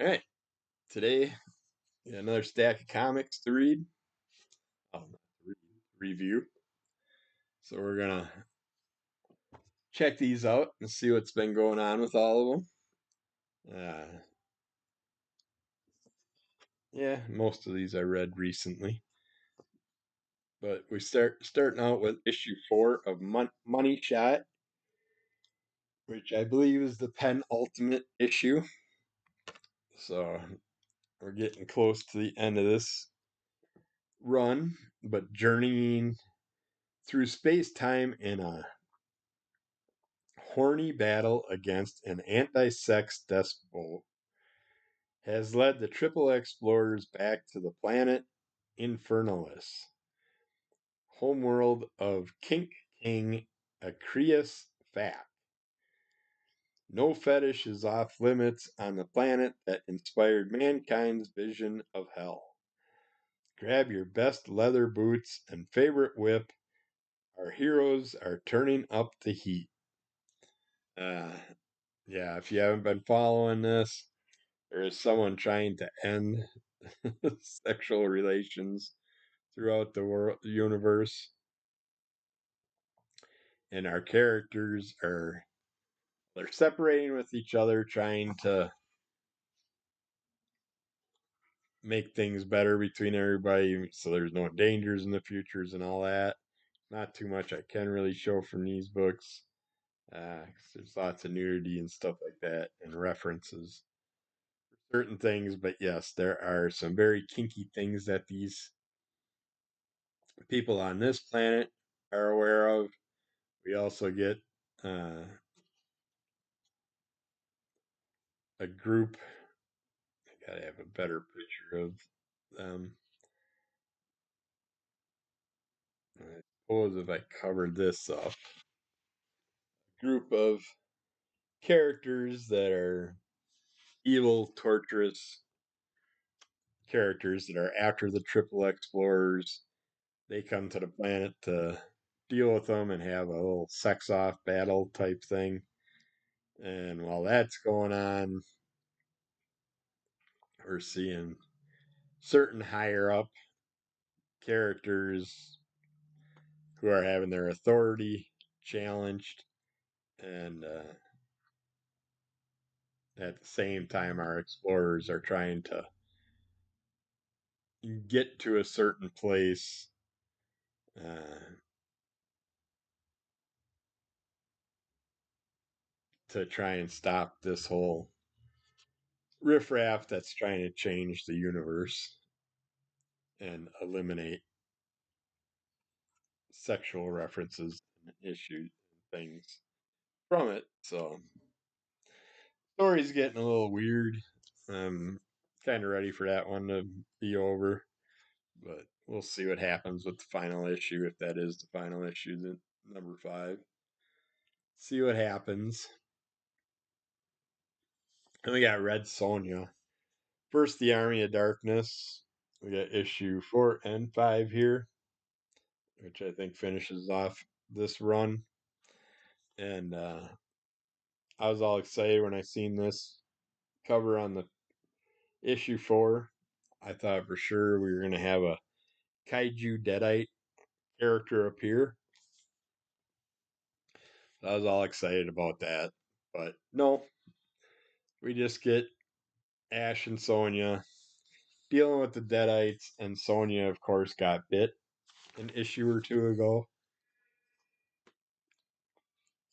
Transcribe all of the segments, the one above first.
All right, today got another stack of comics to read. Not to read, review. So we're gonna check these out and see what's been going on with all of them. Yeah, most of these I read recently, but we starting out with issue 4 of Money Shot, which I believe is the penultimate issue. So we're getting close to the end of this run, but journeying through space time in a horny battle against an anti-sex despot has led the triple explorers back to the planet Infernalis, homeworld of Kink King Acreus Fat. No fetish is off limits on the planet that inspired mankind's vision of hell. Grab your best leather boots and favorite whip. Our heroes are turning up the heat. Uh, yeah, if you haven't been following this, there is someone trying to end sexual relations throughout the world universe, and our characters are they're separating with each other, trying to make things better between everybody, so there's no dangers in the futures and all that. Not too much I can really show from these books. 'Cause there's lots of nudity and stuff like that, and references for certain things. But yes, there are some very kinky things that these people on this planet are aware of. We also get uh, a group. I gotta have a better picture of them. I suppose if I covered this up, group of characters that are evil, torturous characters that are after the triple explorers. They come to the planet to deal with them and have a little sex off battle type thing. And while that's going on, we're seeing certain higher up characters who are having their authority challenged, and at the same time, our explorers are trying to get to a certain place uh, to try and stop this whole riffraff that's trying to change the universe and eliminate sexual references and issues and things from it. So, story's getting a little weird. I'm kind of ready for that one to be over, but we'll see what happens with the final issue, if that is the final issue, the number 5. See what happens. And we got Red Sonja. First, the Army of Darkness. We got issue 4 and 5 here, which I think finishes off this run. And I was all excited when I seen this cover on the issue 4. I thought for sure we were going to have a kaiju deadite character appear. I was all excited about that. But no, we just get Ash and Sonya dealing with the deadites, and Sonya, of course, got bit an issue or two ago.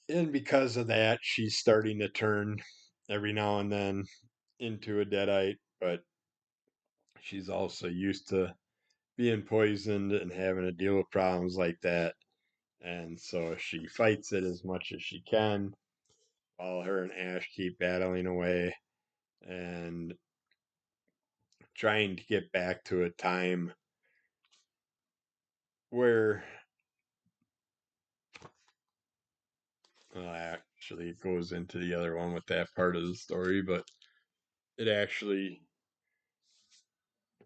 And because of that, she's starting to turn every now and then into a deadite, but she's also used to being poisoned and having to deal with problems like that. And so she fights it as much as she can while her and Ash keep battling away and trying to get back to a time where, well, actually, it goes into the other one with that part of the story, but it actually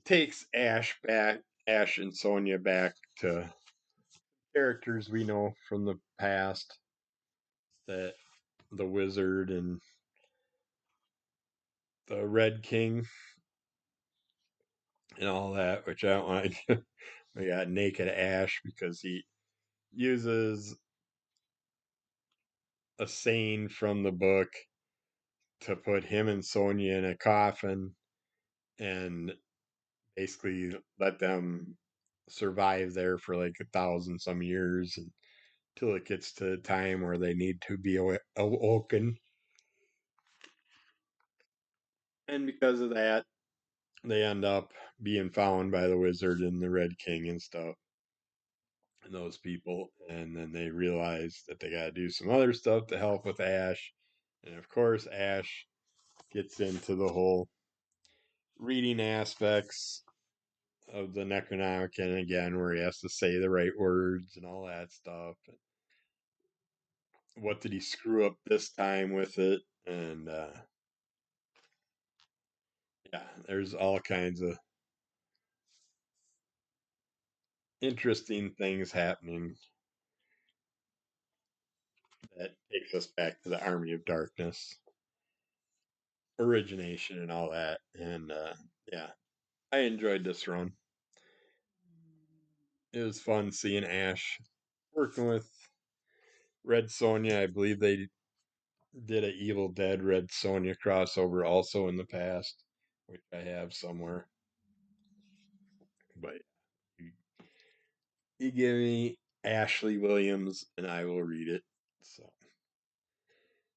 takes Ash and Sonya back to characters we know from the past, that the wizard and the Red King and all that, which I don't want to. We got Naked Ash because he uses a saying from the book to put him and Sonja in a coffin and basically let them survive there for like 1,000 some years until it gets to the time where they need to be awoken. And because of that, they end up being found by the wizard and the Red King and stuff, and those people. And then they realize that they got to do some other stuff to help with Ash. And of course, Ash gets into the whole reading aspects of the Necronomicon again, where he has to say the right words and all that stuff. What did he screw up this time with it? And yeah, there's all kinds of interesting things happening that takes us back to the Army of Darkness origination and all that. And yeah, I enjoyed this run. It was fun seeing Ash working with Red Sonja. I believe they did a Evil Dead Red Sonja crossover also in the past, which I have somewhere. But you give me Ashley Williams and I will read it. So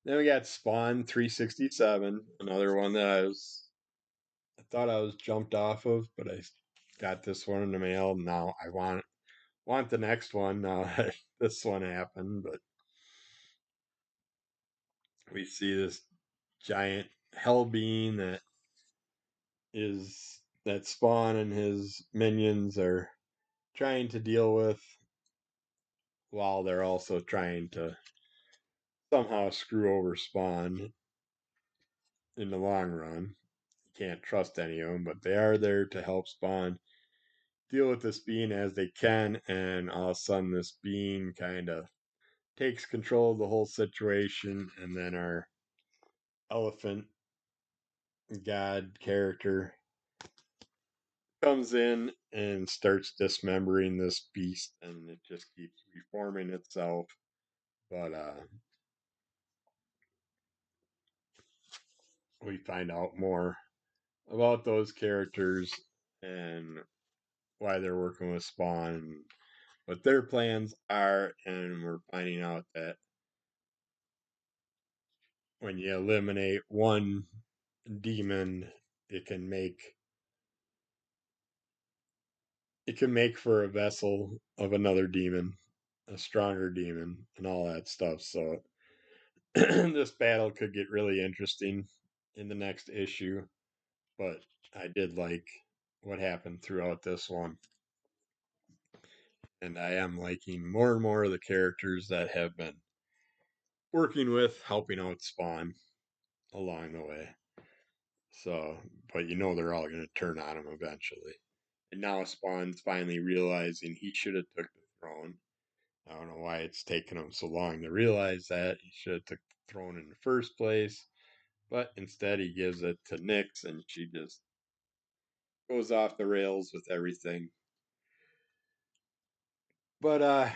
then we got Spawn 367, another one that I thought I was jumped off of, but I got this one in the mail. Now I want the next one now that this one happened, but we see this giant hell being that Spawn and his minions are trying to deal with while they're also trying to somehow screw over Spawn in the long run. You can't trust any of them, but they are there to help Spawn deal with this being as they can, and all of a sudden this being kind of takes control of the whole situation, and then our elephant god character comes in and starts dismembering this beast, and it just keeps reforming itself. But we find out more about those characters and why they're working with Spawn and what their plans are, and we're finding out that when you eliminate one demon, it can make for a vessel of another demon, a stronger demon, and all that stuff. So this battle could get really interesting in the next issue, but I did like what happened throughout this one. And I am liking more and more of the characters that have been working with, helping out Spawn along the way. So, but they're all going to turn on him eventually. And now Spawn's finally realizing he should have took the throne. I don't know why it's taken him so long to realize that. He should have took the throne in the first place. But instead he gives it to Nyx, and she just goes off the rails with everything. But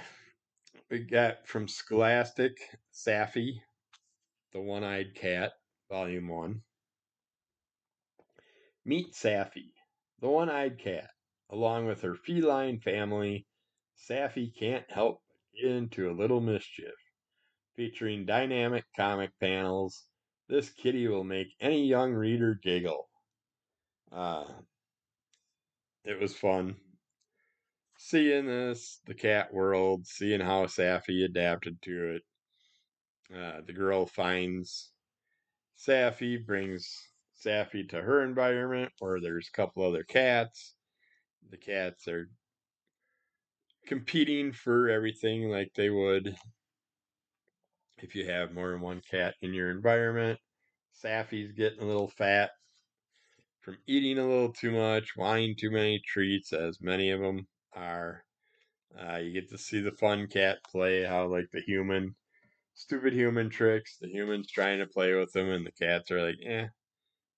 we got from Scholastic, Saphie, the One-Eyed Cat, Volume 1. Meet Saphie, the one-eyed cat. Along with her feline family, Saphie can't help but get into a little mischief. Featuring dynamic comic panels, this kitty will make any young reader giggle. Uh, it was fun seeing the cat world, seeing how Saphie adapted to it. The girl finds Saphie, brings Saphie to her environment where there's a couple other cats. The cats are competing for everything like they would if you have more than one cat in your environment. Saphie's getting a little fat from eating a little too much, wanting too many treats, as many of them are. You get to see the fun cat play, how like the stupid human tricks. The humans trying to play with them, and the cats are like,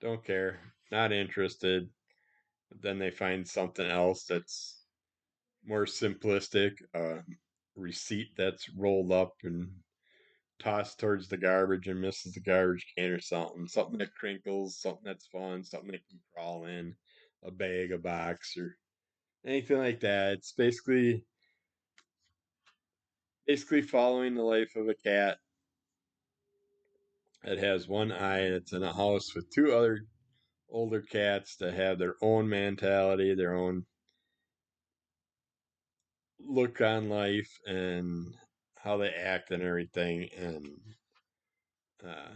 don't care, not interested. But then they find something else that's more simplistic, receipt that's rolled up and tossed towards the garbage and misses the garbage can or something. Something that crinkles, something that's fun, something that can crawl in a bag, a box, or anything like that. It's basically following the life of a cat that has one eye that's in a house with two other older cats that have their own mentality, their own look on life, and how they act and everything. And uh,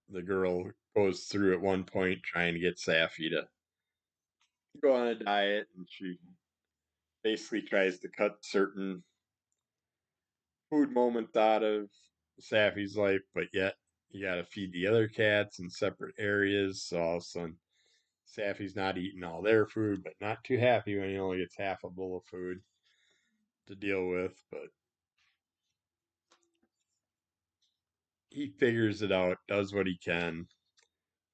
the girl goes through at one point trying to get Saphie to go on a diet, and she basically tries to cut certain food moments out of Saphie's life, but yet you got to feed the other cats in separate areas. So all of a sudden, Saphie's not eating all their food, but not too happy when he only gets half a bowl of food to deal with. But he figures it out, does what he can,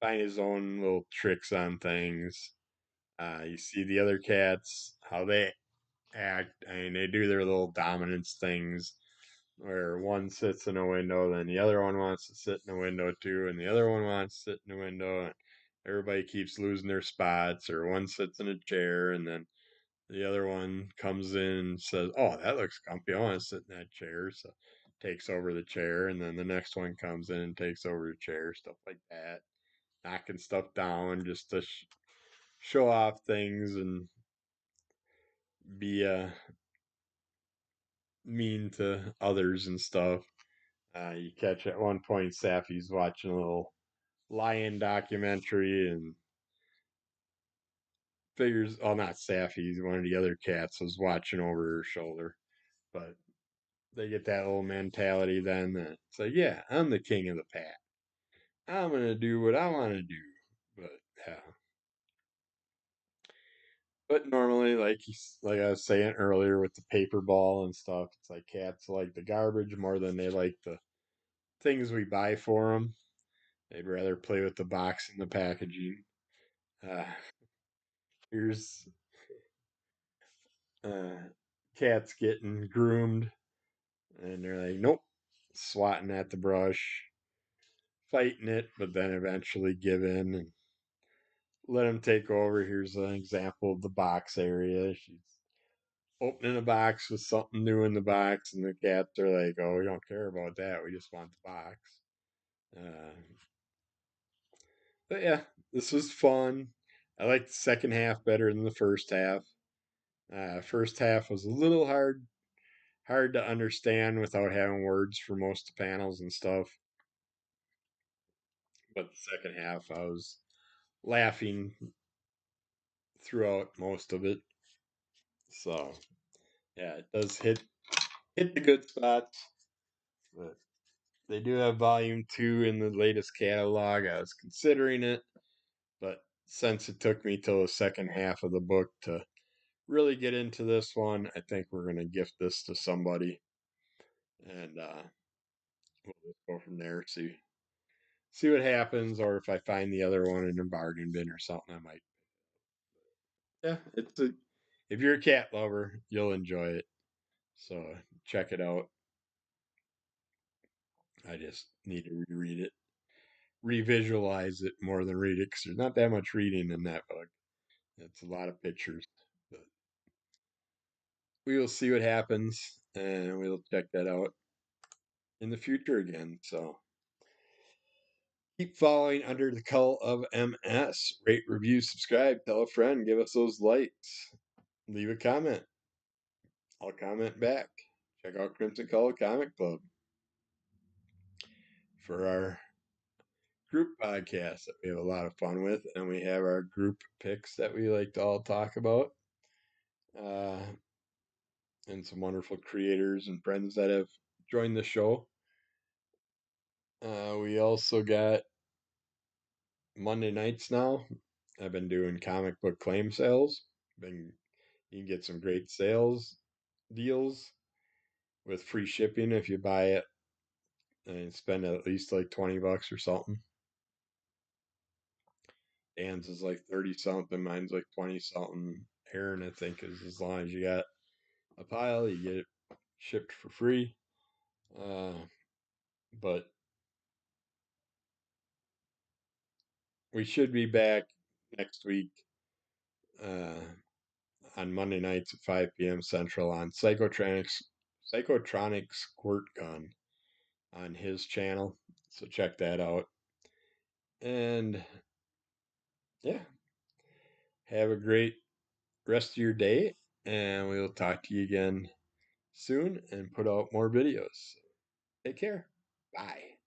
find his own little tricks on things. You see the other cats, how they act. I mean, they do their little dominance things where one sits in a window, then the other one wants to sit in the window too, and the other one wants to sit in the window, and everybody keeps losing their spots, or one sits in a chair, and then the other one comes in and says, "Oh, that looks comfy. I want to sit in that chair." So takes over the chair, and then the next one comes in and takes over the chair, stuff like that, knocking stuff down just to show off things and be mean to others and stuff. You catch at one point Sappy's watching a little lion documentary and figures, oh, not Sappy, one of the other cats was watching over her shoulder. But they get that little mentality then that it's like, yeah, I'm the king of the pack. I'm going to do what I want to do. But yeah. But normally, like I was saying earlier with the paper ball and stuff, it's like cats like the garbage more than they like the things we buy for them. They'd rather play with the box and the packaging. Uh, here's uh, cats getting groomed, and they're like, nope, swatting at the brush, fighting it, but then eventually give in and let him take over. Here's an example of the box area. She's opening a box with something new in the box, and the cats are like, oh, we don't care about that. We just want the box. Uh, but yeah, this was fun. I like the second half better than the first half. First half was a little hard to understand without having words for most of the panels and stuff. But the second half, I was laughing throughout most of it. So yeah, it does hit the good spots. But they do have volume two in the latest catalog. I was considering it, but since it took me till the second half of the book to really get into this one, I think we're gonna gift this to somebody, and we'll just go from there. See what happens, or if I find the other one in a bargain bin or something, I might. Yeah, if you're a cat lover, you'll enjoy it. So check it out. I just need to reread it, revisualize it more than read it, because there's not that much reading in that book. It's a lot of pictures. But we will see what happens, and we'll check that out in the future again. So keep following under the call of MS. Rate, review, subscribe, tell a friend, give us those likes, leave a comment. I'll comment back. Check out Crimson Color Comic Club for our group podcast that we have a lot of fun with, and we have our group picks that we like to all talk about, uh, and some wonderful creators and friends that have joined the show. We also got Monday nights now. I've been doing comic book claim sales. Been You can get some great sales deals with free shipping if you buy it and spend at least like $20 or something. Dan's is like 30 something, mine's like 20 something. Aaron, I think, is as long as you got a pile, you get it shipped for free. But we should be back next week uh, on Monday nights at 5 p.m. Central on Psychotronic Squirt Gun on his channel. So check that out. And yeah, have a great rest of your day. And we'll talk to you again soon and put out more videos. Take care. Bye.